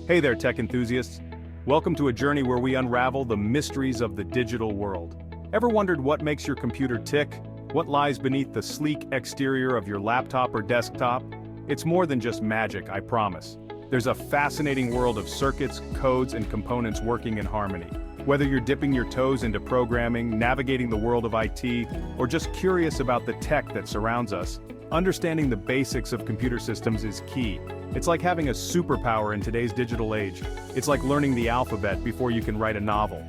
Hey there, tech enthusiasts. Welcome to a journey where we unravel the mysteries of the digital world. Ever wondered what makes your computer tick? What lies beneath the sleek exterior of your laptop or desktop? It's more than just magic, I promise. There's a fascinating world of circuits, codes, and components working in harmony. Whether you're dipping your toes into programming, navigating the world of IT, or just curious about the tech that surrounds us, understanding the basics of computer systems is key. It's like having a superpower in today's digital age. It's like learning the alphabet before you can write a novel.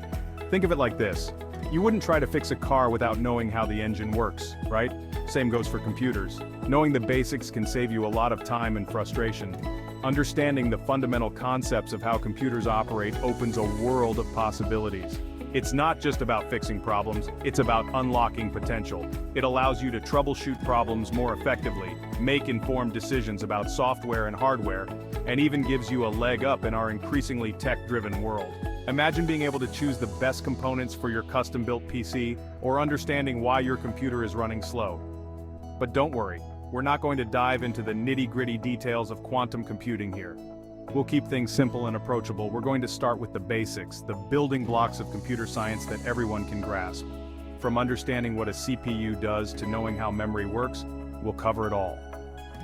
Think of it like this. You wouldn't try to fix a car without knowing how the engine works, right? Same goes for computers. Knowing the basics can save you a lot of time and frustration. Understanding the fundamental concepts of how computers operate opens a world of possibilities. It's not just about fixing problems, it's about unlocking potential. It allows you to troubleshoot problems more effectively, make informed decisions about software and hardware, and even gives you a leg up in our increasingly tech-driven world. Imagine being able to choose the best components for your custom-built PC, or understanding why your computer is running slow. But don't worry, we're not going to dive into the nitty-gritty details of quantum computing here. We'll keep things simple and approachable. We're going to start with the basics, the building blocks of computer science that everyone can grasp. From understanding what a CPU does to knowing how memory works, we'll cover it all.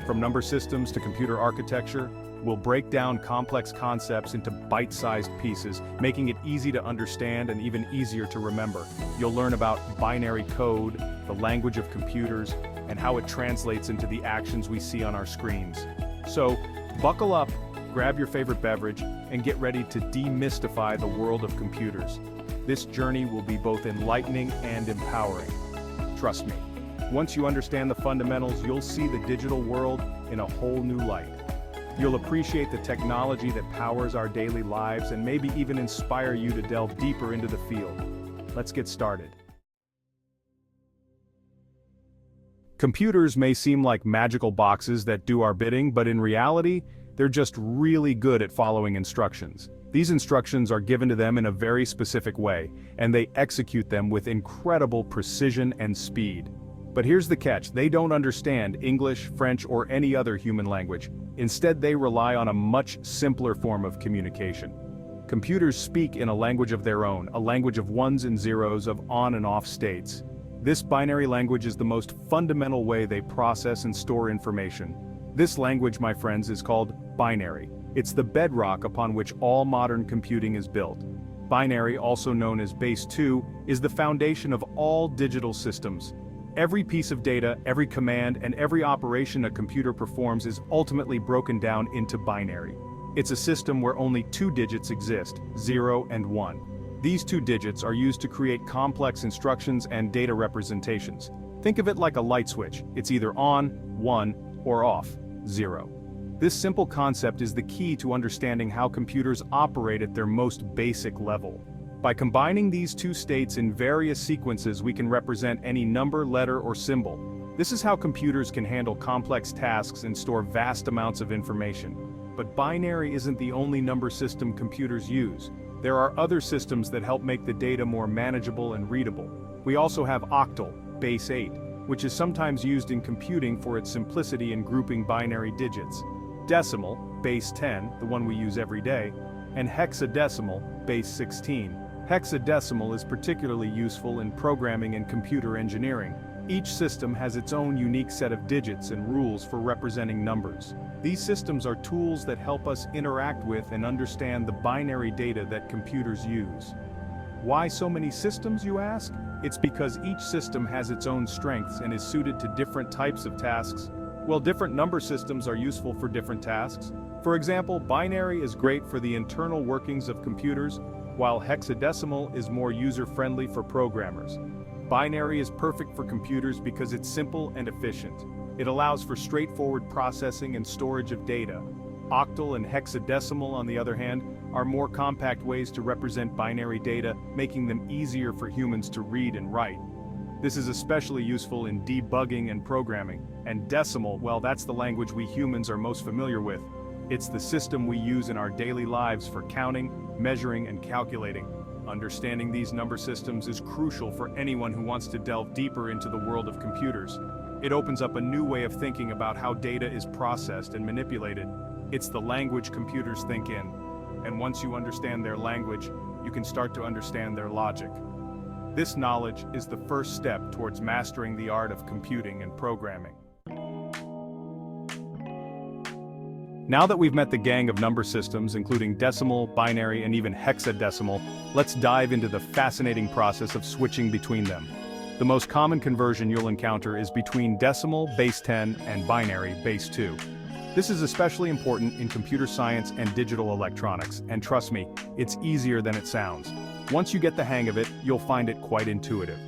From number systems to computer architecture, we'll break down complex concepts into bite-sized pieces, making it easy to understand and even easier to remember. You'll learn about binary code, the language of computers, and how it translates into the actions we see on our screens. So, buckle up, grab your favorite beverage, and get ready to demystify the world of computers. This journey will be both enlightening and empowering. Trust me, once you understand the fundamentals, you'll see the digital world in a whole new light. You'll appreciate the technology that powers our daily lives and maybe even inspire you to delve deeper into the field. Let's get started. Computers may seem like magical boxes that do our bidding, but in reality, they're just really good at following instructions. These instructions are given to them in a very specific way, and they execute them with incredible precision and speed. But here's the catch: they don't understand English, French, or any other human language. Instead, they rely on a much simpler form of communication. Computers speak in a language of their own, a language of ones and zeros, of on and off states. This binary language is the most fundamental way they process and store information. This language, my friends, is called binary. It's the bedrock upon which all modern computing is built. Binary, also known as base 2, is the foundation of all digital systems. Every piece of data, every command, and every operation a computer performs is ultimately broken down into binary. It's a system where only two digits exist, 0 and 1. These two digits are used to create complex instructions and data representations. Think of it like a light switch. It's either on, 1, or off, 0. This simple concept is the key to understanding how computers operate at their most basic level. By combining these two states in various sequences, we can represent any number, letter, or symbol. This is how computers can handle complex tasks and store vast amounts of information. But binary isn't the only number system computers use. There are other systems that help make the data more manageable and readable. We also have octal, base 8, which is sometimes used in computing for its simplicity in grouping binary digits. Decimal, base 10, the one we use every day, and hexadecimal, base 16. Hexadecimal is particularly useful in programming and computer engineering. Each system has its own unique set of digits and rules for representing numbers. These systems are tools that help us interact with and understand the binary data that computers use. Why so many systems, you ask? It's because each system has its own strengths and is suited to different types of tasks. Well, different number systems are useful for different tasks. For example, binary is great for the internal workings of computers, while hexadecimal is more user-friendly for programmers. Binary is perfect for computers because it's simple and efficient. It allows for straightforward processing and storage of data. Octal and hexadecimal, on the other hand, are more compact ways to represent binary data, making them easier for humans to read and write. This is especially useful in debugging and programming. And decimal, well, that's the language we humans are most familiar with. It's the system we use in our daily lives for counting, measuring, and calculating. Understanding these number systems is crucial for anyone who wants to delve deeper into the world of computers. It opens up a new way of thinking about how data is processed and manipulated. It's the language computers think in. and once you understand their language, you can start to understand their logic. This knowledge is the first step towards mastering the art of computing and programming. Now that we've met the gang of number systems, including decimal, binary, and even hexadecimal, let's dive into the fascinating process of switching between them. The most common conversion you'll encounter is between decimal, base 10, and binary, base 2. This is especially important in computer science and digital electronics, and trust me, it's easier than it sounds. Once you get the hang of it, you'll find it quite intuitive.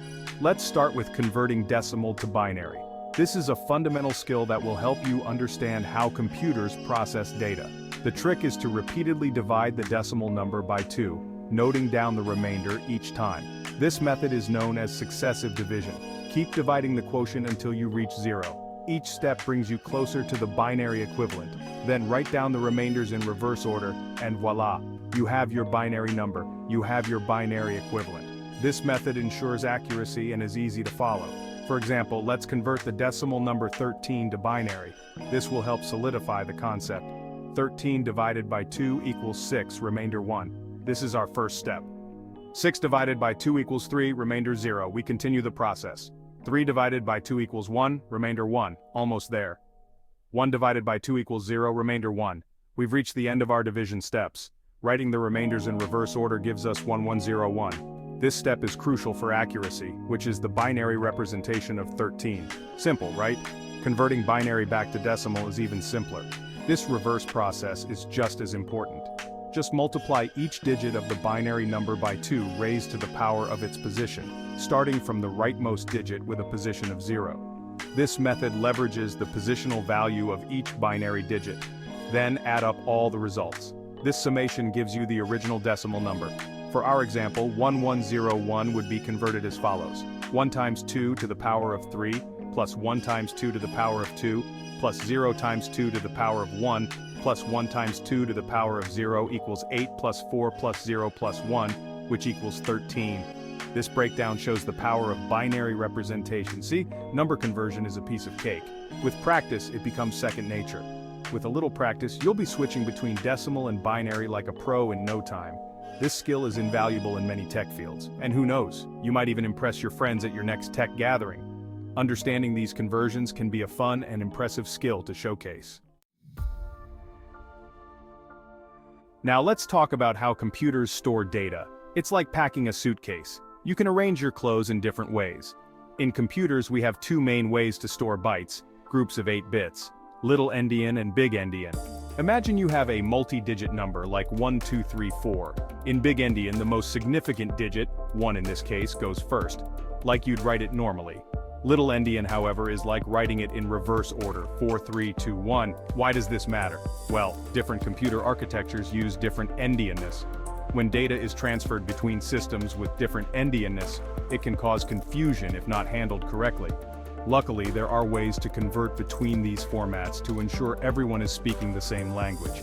Let's start with converting decimal to binary. This is a fundamental skill that will help you understand how computers process data. The trick is to repeatedly divide the decimal number by 2, noting down the remainder each time. This method is known as successive division. Keep dividing the quotient until you reach 0. Each step brings you closer to the binary equivalent. Then write down the remainders in reverse order, and voila! You have your binary number, you have your binary equivalent. This method ensures accuracy and is easy to follow. For example, let's convert the decimal number 13 to binary. This will help solidify the concept. 13 divided by 2 equals 6, remainder 1. This is our first step. 6 divided by 2 equals 3, remainder 0. We continue the process. 3 divided by 2 equals 1, remainder 1. Almost there. 1 divided by 2 equals 0, remainder 1. We've reached the end of our division steps. Writing the remainders in reverse order gives us 1101. This step is crucial for accuracy, which is the binary representation of 13. Simple, right? Converting binary back to decimal is even simpler. This reverse process is just as important. Just multiply each digit of the binary number by 2 raised to the power of its position, starting from the rightmost digit with a position of 0. This method leverages the positional value of each binary digit. Then add up all the results. This summation gives you the original decimal number. For our example, 1101 would be converted as follows. 1 times 2 to the power of 3, plus 1 times 2 to the power of 2, plus 0 times 2 to the power of 1, plus 1 times 2 to the power of 0 equals 8 plus 4 plus 0 plus 1, which equals 13. This breakdown shows the power of binary representation. See, number conversion is a piece of cake. With practice, it becomes second nature. With a little practice, you'll be switching between decimal and binary like a pro in no time. This skill is invaluable in many tech fields, and who knows, you might even impress your friends at your next tech gathering. Understanding these conversions can be a fun and impressive skill to showcase. Now let's talk about how computers store data. It's like packing a suitcase. You can arrange your clothes in different ways. In computers, we have 2 main ways to store bytes, groups of 8 bits, little endian and big endian. Imagine you have a multi-digit number like 1, 2, 3, 4. In big endian, the most significant digit, 1 in this case, goes first, like you'd write it normally. Little endian, however, is like writing it in reverse order, 4, 3, 2, 1. Why does this matter? Well, different computer architectures use different endianness. When data is transferred between systems with different endianness, it can cause confusion if not handled correctly. Luckily, there are ways to convert between these formats to ensure everyone is speaking the same language.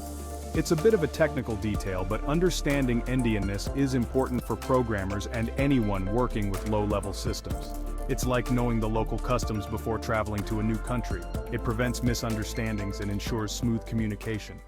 It's a bit of a technical detail, but understanding endianness is important for programmers and anyone working with low-level systems. It's like knowing the local customs before traveling to a new country. It prevents misunderstandings and ensures smooth communication.